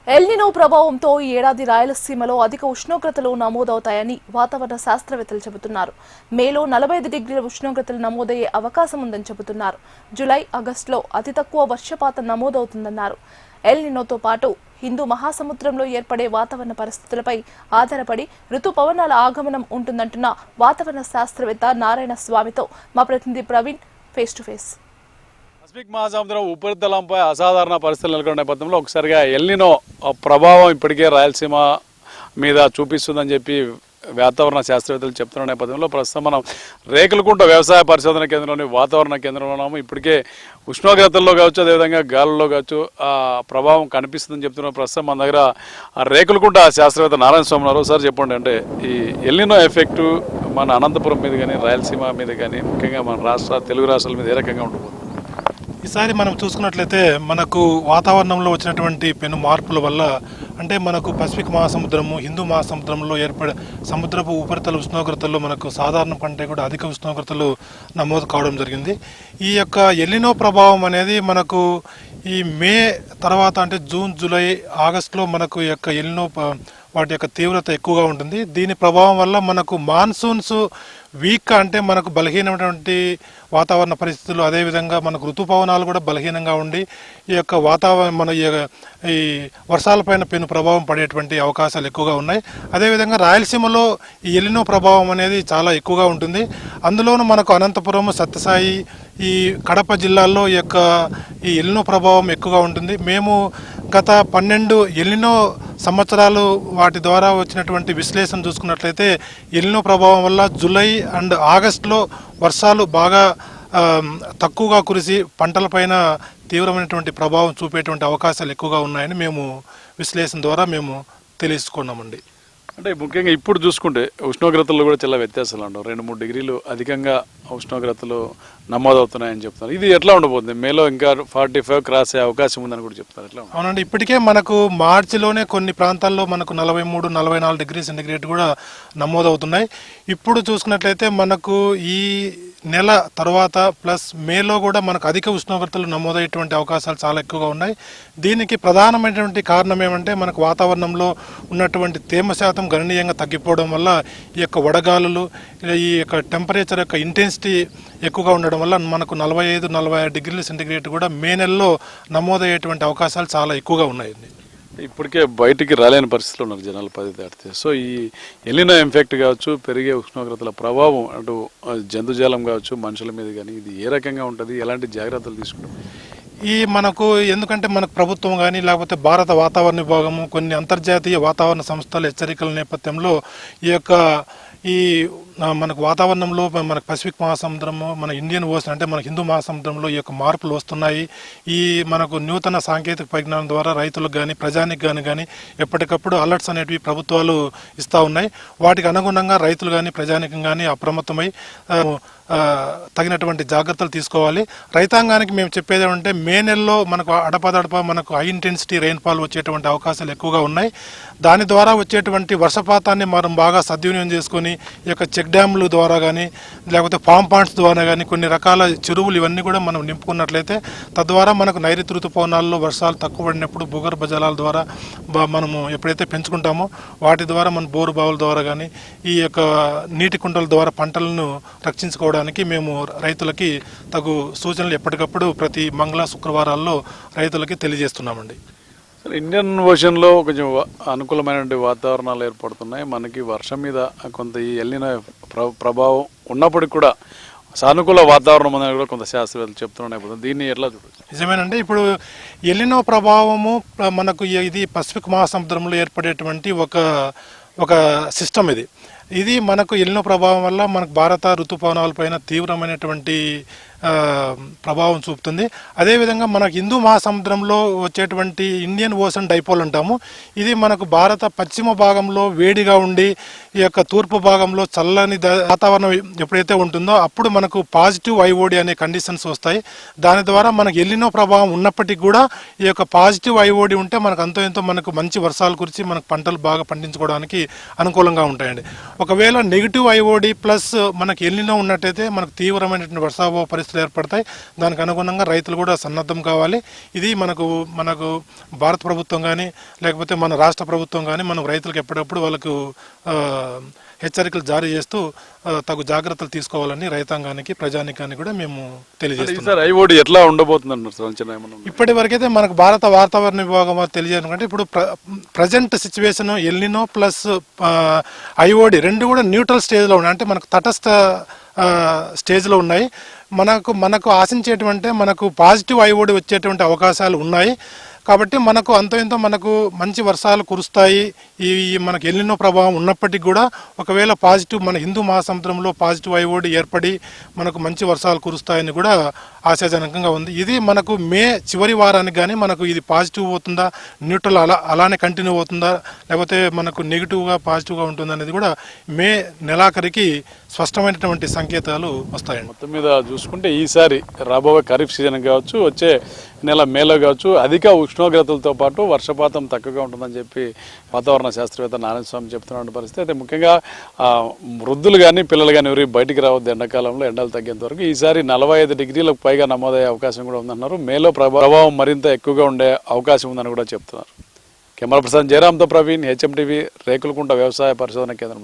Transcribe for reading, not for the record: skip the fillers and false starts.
El Niño ప్రభావంతో ఈ ఏడాది రాయలసీమలో అధిక ఉష్ణోగ్రతలు నమోదవుతాయని వాతావరణ శాస్త్రవేత్తలు చెబుతున్నారు. మేలో 45 డిగ్రీల ఉష్ణోగ్రతలు నమోదయ్యే అవకాశం ఉందని చెబుతున్నారు. జూలై, ఆగస్టులో అతి తక్కువ వర్షపాతం నమోదవుతుందన్నారు. ఎల్నినోతో పాటు హిందూ మహాసముద్రంలో ఏర్పడే వాతావరణ పరిస్థితులపై ఆధారపడి ఋతుపవనాల ఆగమనం ఉంటుందంటున్న వాతావరణ శాస్త్రవేత్త నారాయణ స్వామితో మా ప్రతినిధి Praveen face to face. Pacific మహాసముద్రం ఉపరితలంపై అసాధారణ పరిస్థితులు నెలకొన్న నేపథ్యంలో ఒకసారిగా ఎల్నినో ప్రభావం ఇప్పటికే రాయలసీమ మీద చూపిస్తుందని చెప్పి వాతావరణ శాస్త్రవేత్తలు చెప్తున్న నేపథ్యంలో ప్రస్తుతం మనం రేకులకుంట వ్యవసాయ పరిశోధన కేంద్రంలోని వాతావరణ కేంద్రంలో ఉన్నాము. ఇప్పటికే ఉష్ణోగ్రతల్లో కావచ్చు, అదేవిధంగా గాలుల్లో కావచ్చు ఆ ప్రభావం కనిపిస్తుందని చెప్తున్నారు. ప్రస్తుతం మన దగ్గర రేకులకుంట శాస్త్రవేత్త నారాయణ స్వామి ఉన్నారు. సార్ చెప్పండి, అంటే ఈ ఎల్నినో ఎఫెక్టు మన అనంతపురం మీద కానీ, రాయలసీమ మీద కానీ, ముఖ్యంగా మన తెలుగు రాష్ట్రాల మీద ఏ రకంగా ఉంటుంది? ఈసారి మనం చూసుకున్నట్లయితే మనకు వాతావరణంలో వచ్చినటువంటి పెను మార్పుల వల్ల అంటే మనకు పసిఫిక్ మహాసముద్రము, హిందూ మహాసముద్రంలో ఏర్పడే సముద్రపు ఉపరితల ఉష్ణోగ్రతల్లో మనకు సాధారణ కంటే కూడా అధిక ఉష్ణోగ్రతలు నమోదు కావడం జరిగింది. ఈ యొక్క ఎల్నినో ప్రభావం అనేది మనకు ఈ మే తర్వాత అంటే జూన్, జూలై, ఆగస్టులో మనకు ఈ యొక్క ఎల్నినో వాటి యొక్క తీవ్రత ఎక్కువగా ఉంటుంది. దీని ప్రభావం వల్ల మనకు మాన్సూన్స్ వీక్ అంటే మనకు బలహీనమైనటువంటి వాతావరణ పరిస్థితులు, అదేవిధంగా మనకు ఋతుపవనాలు కూడా బలహీనంగా ఉండి ఈ యొక్క వాతావరణం మన ఈ వర్షాలపైన పెను ప్రభావం పడేటువంటి అవకాశాలు ఎక్కువగా ఉన్నాయి. అదేవిధంగా రాయలసీమలో ఈ ఎల్నినో ప్రభావం అనేది చాలా ఎక్కువగా ఉంటుంది. అందులోనూ మనకు అనంతపురం, సత్యసాయి, ఈ కడప జిల్లాల్లో ఈ యొక్క ఈ ఎల్నినో ప్రభావం ఎక్కువగా ఉంటుంది. మేము గత 12 ఎల్నినో సంవత్సరాలు వాటి ద్వారా వచ్చినటువంటి విశ్లేషణ చూసుకున్నట్లయితే ఎల్నినో ప్రభావం వల్ల జూలై అండ్ ఆగస్టులో వర్షాలు బాగా తక్కువగా కురిసి పంటలపైన తీవ్రమైనటువంటి ప్రభావం చూపేటువంటి అవకాశాలు ఎక్కువగా ఉన్నాయని మేము విశ్లేషణ ద్వారా మేము తెలుసుకున్నామండి. అంటే ముఖ్యంగా ఇప్పుడు చూసుకుంటే ఉష్ణోగ్రతల్లో కూడా చాలా వ్యత్యాసాలు ఉండవు. 2-3 డిగ్రీలు అధికంగా ఉష్ణోగ్రతలు నమోదవుతున్నాయని చెప్తున్నారు. ఇది ఎట్లా ఉండబోతుంది? మేలో ఇంకా 45 క్రాస్ అయ్యే అవకాశం ఉందని కూడా చెప్తారు. ఎట్లా? అవునండి, ఇప్పటికే మనకు మార్చిలోనే కొన్ని ప్రాంతాల్లో మనకు 43-44 డిగ్రీ సెంటిగ్రేడ్ కూడా నమోదవుతున్నాయి. ఇప్పుడు చూసుకున్నట్లయితే మనకు ఈ నెల తర్వాత ప్లస్ మేలో కూడా మనకు అధిక ఉష్ణోగ్రతలు నమోదయ్యేటువంటి అవకాశాలు చాలా ఎక్కువగా ఉన్నాయి. దీనికి ప్రధానమైనటువంటి కారణం ఏమంటే మనకు వాతావరణంలో ఉన్నటువంటి తేమ శాతం గణనీయంగా తగ్గిపోవడం వల్ల ఈ యొక్క వడగాలులు, ఈ యొక్క టెంపరేచర్ యొక్క ఇంటెన్సిటీ ఎక్కువగా ఉండడం వల్ల మనకు 45-46 డిగ్రీల సెంటిగ్రేడ్ కూడా మే నెలలో నమోదయ్యేటువంటి అవకాశాలు చాలా ఎక్కువగా ఉన్నాయండి. ఇప్పటికే బయటికి రాలేని పరిస్థితులు ఉన్నారు జనాలు 10 దాటితే. సో ఈ ఎల్నినో ఎఫెక్ట్ కావచ్చు, పెరిగే ఉష్ణోగ్రతల ప్రభావం అటు జంతుజాలం కావచ్చు, మనుషుల మీద కానీ ఇది ఏ రకంగా ఉంటుంది? ఎలాంటి జాగ్రత్తలు తీసుకుంటాం? ఈ మనకు ఎందుకంటే మనకు ప్రభుత్వం కానీ లేకపోతే భారత వాతావరణ విభాగము, కొన్ని అంతర్జాతీయ వాతావరణ సంస్థల హెచ్చరికల నేపథ్యంలో ఈ యొక్క ఈ మనకు వాతావరణంలో మనకు పసిఫిక్ మహాసముద్రము, మన ఇండియన్ ఓషన్ అంటే మన హిందూ మహాసముద్రంలో ఈ యొక్క మార్పులు వస్తున్నాయి. ఈ మనకు నూతన సాంకేతిక పరిజ్ఞానం ద్వారా రైతులకు కానీ ప్రజానికి కానీ ఎప్పటికప్పుడు అలర్ట్స్ అనేటివి ప్రభుత్వాలు ఇస్తూ ఉన్నాయి. వాటికి అనుగుణంగా రైతులు కానీ ప్రజానికం కానీ అప్రమత్తమై తగినటువంటి జాగ్రత్తలు తీసుకోవాలి. రైతాంగానికి మేము చెప్పేది ఏమంటే మే నెలలో మనకు అడపదడప మనకు హై ఇంటెన్సిటీ రెయిన్ఫాల్ వచ్చేటువంటి అవకాశాలు ఎక్కువగా ఉన్నాయి. దాని ద్వారా వచ్చేటువంటి వర్షపాతాన్ని మనం బాగా సద్వినియోగం చేసుకొని ఈ యొక్క చెక్ డ్యామ్ల ద్వారా కానీ లేకపోతే ఫామ్ పాండ్స్ ద్వారా కానీ కొన్ని రకాల చెరువులు ఇవన్నీ కూడా మనం నింపుకున్నట్లయితే తద్వారా మనకు నైరుతి ఋతుపవనాల్లో వర్షాలు తక్కువ పడినప్పుడు భూగర్భ జలాల ద్వారా మనము ఎప్పుడైతే పెంచుకుంటామో వాటి ద్వారా మన బోరు బావుల ద్వారా కానీ ఈ యొక్క నీటి కుంటల ద్వారా పంటలను రక్షించుకోవడానికి మేము రైతులకి తగు సూచనలు ఎప్పటికప్పుడు ప్రతి మంగళ శుక్రవారాల్లో రైతులకి తెలియజేస్తున్నామండి. ఇండియన్ ఓషన్లో కొంచెం అనుకూలమైనటువంటి వాతావరణాలు ఏర్పడుతున్నాయి. మనకి వర్షం మీద కొంత ఈ ఎల్నినో ప్రభావం ఉన్నప్పటికీ కూడా సానుకూల వాతావరణం అనేది కూడా కొంత శాస్త్రవేత్తలు చెప్తున్న దీన్ని ఎట్లా చూడవచ్చు? నిజమేనండి. ఇప్పుడు ఎల్నినో ప్రభావము మనకు ఇది పసిఫిక్ మహాసముద్రంలో ఏర్పడేటువంటి ఒక సిస్టమ్. ఇది మనకు ఎల్నినో ప్రభావం వల్ల మనకు భారత ఋతుపవనాలపైన తీవ్రమైనటువంటి ప్రభావం చూపుతుంది. అదేవిధంగా మనకు హిందూ మహాసముద్రంలో వచ్చేటువంటి ఇండియన్ ఓషన్ డైపోల్ అంటాము. ఇది మనకు భారత పశ్చిమ భాగంలో వేడిగా ఉండి ఈ యొక్క తూర్పు భాగంలో చల్లని వాతావరణం ఎప్పుడైతే ఉంటుందో అప్పుడు మనకు పాజిటివ్ ఐఓడి అనే కండిషన్స్ వస్తాయి. దాని ద్వారా మనకు ఎల్నినో ప్రభావం ఉన్నప్పటికీ కూడా ఈ యొక్క పాజిటివ్ ఐఓడి ఉంటే మనకు అంతో ఎంతో మనకు మంచి వర్షాలు కురిచి మనకు పంటలు బాగా పండించుకోవడానికి అనుకూలంగా ఉంటాయండి. ఒకవేళ నెగిటివ్ ఐఓడి ప్లస్ మనకు ఎల్నినో ఉన్నట్టయితే మనకు తీవ్రమైనటువంటి వర్షాభావ పరిస్థితులు పరిస్థితులు ఏర్పడతాయి. దానికి అనుగుణంగా రైతులు కూడా సన్నద్ధం కావాలి. ఇది మనకు భారత ప్రభుత్వం కానీ లేకపోతే మన రాష్ట్ర ప్రభుత్వం కానీ మనం రైతులకు ఎప్పటికప్పుడు వాళ్ళకు హెచ్చరికలు జారీ చేస్తూ తగు జాగ్రత్తలు తీసుకోవాలని రైతాంగానికి ప్రజానికానికి కూడా మేము తెలియజేస్తున్నాం. సార్ ఐఓడి ఎట్లా ఉండబోతుంది అంటారు సార్ అంచనా ఏమన్నా ఉందా? ఇప్పటి వరకైతే మనకు భారత వాతావరణ విభాగం తెలియజేయాలంటే ఇప్పుడు present situation El Niño plus IOD రెండు కూడా న్యూట్రల్ స్టేజ్లో ఉన్నాయి. అంటే మనకు తటస్థ స్టేజ్లో ఉన్నాయి. మనకు ఆశించేటువంటి మనకు పాజిటివ్ ఐఓడి వచ్చేటువంటి అవకాశాలు ఉన్నాయి. కాబట్టి మనకు అంతో ఇంతో మనకు మంచి వర్షాలు కురుస్తాయి. ఈ మనకు ఎల్నినో ప్రభావం ఉన్నప్పటికీ కూడా ఒకవేళ పాజిటివ్ మన హిందూ మహాసముద్రంలో పాజిటివ్ ఐఓడి ఏర్పడి మనకు మంచి వర్షాలు కురుస్తాయని కూడా ఆశాజనకంగా ఉంది. ఇది మనకు మే చివరి వారానికి కానీ మనకు ఇది పాజిటివ్ అవుతుందా, న్యూట్రల్ అలానే కంటిన్యూ అవుతుందా, లేకపోతే మనకు నెగిటివ్గా పాజిటివ్గా ఉంటుందా అనేది కూడా మే నెలాఖరికి స్పష్టమైనటువంటి సంకేతాలు వస్తాయండి. మొత్తం మీద చూసుకుంటే ఈసారి రాబోయే ఖరీఫ్ సీజన్ కావచ్చు, వచ్చే నెల మేలో కావచ్చు, అధిక ఉష్ణోగ్రతలతో పాటు వర్షపాతం తక్కువగా ఉంటుందని చెప్పి వాతావరణ శాస్త్రవేత్త నారాయణ స్వామి చెప్తున్న పరిస్థితి. అయితే ముఖ్యంగా వృద్ధులు కానీ పిల్లలు కానీ ఎవరు బయటికి రావద్దు ఎండాకాలంలో, ఎండలు తగ్గేంత వరకు. ఈసారి 45 డిగ్రీలకు పైగా నమోదయ్యే అవకాశం కూడా ఉందన్నారు. మేలో ప్రభావం మరింత ఎక్కువగా ఉండే అవకాశం ఉందని కూడా చెప్తున్నారు. కెమెరా పర్సన్ జయరామ్తో ప్రవీణ్, హెచ్ఎం టీవీ, రేకులకుంట వ్యవసాయ పరిశోధన కేంద్రం.